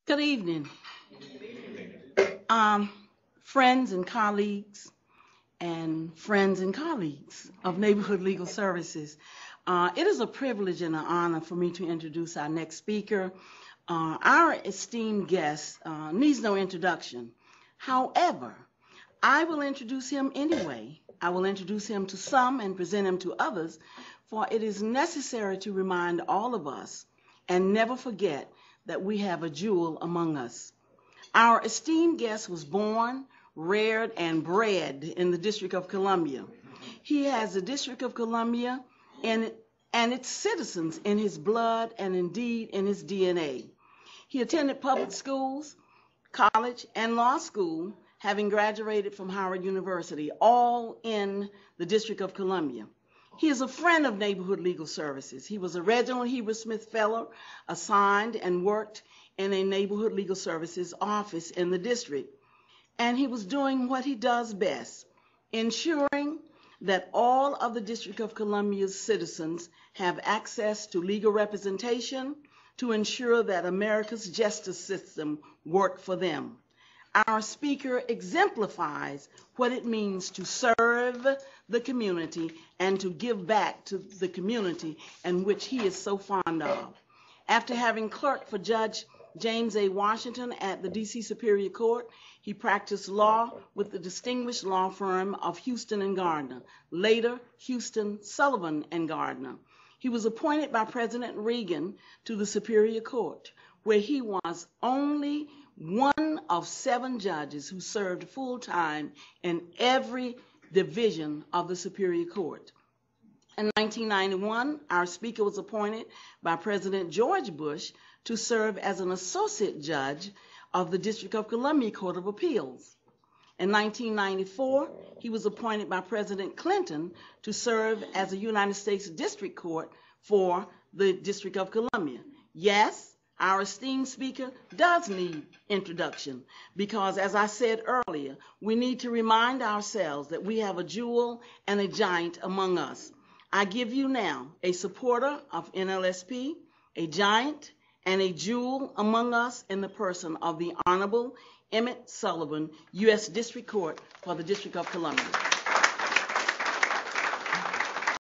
Good evening, friends and colleagues of Neighborhood Legal Services. It is a privilege and an honor for me to introduce our next speaker. Our esteemed guest needs no introduction. However, I will introduce him anyway. I will introduce him to some and present him to others, for it is necessary to remind all of us and never forget that we have a jewel among us. Our esteemed guest was born, reared, and bred in the District of Columbia. He has the District of Columbia and its citizens in his blood and indeed in his DNA. He attended public schools, college, and law school, having graduated from Howard University, all in the District of Columbia. He is a friend of Neighborhood Legal Services. He was a Reginald Heber Smith Fellow, assigned and worked in a Neighborhood Legal Services office in the district. And he was doing what he does best, ensuring that all of the District of Columbia's citizens have access to legal representation to ensure that America's justice system works for them. Our speaker exemplifies what it means to serve the community and to give back to the community in which he is so fond of. After having clerked for Judge James A. Washington at the D.C. Superior Court, he practiced law with the distinguished law firm of Houston and Gardner, later Houston, Sullivan and Gardner. He was appointed by President Reagan to the Superior Court, where he was only one of 7 judges who served full-time in every division of the Superior Court. In 1991, our speaker was appointed by President George Bush to serve as an associate judge of the District of Columbia Court of Appeals. In 1994, he was appointed by President Clinton to serve as a United States District Court for the District of Columbia. Yes, our esteemed speaker does need introduction because, as I said earlier, we need to remind ourselves that we have a jewel and a giant among us. I give you now a supporter of NLSP, a giant, and a jewel among us in the person of the Honorable Emmett Sullivan, U.S. District Court for the District of Columbia.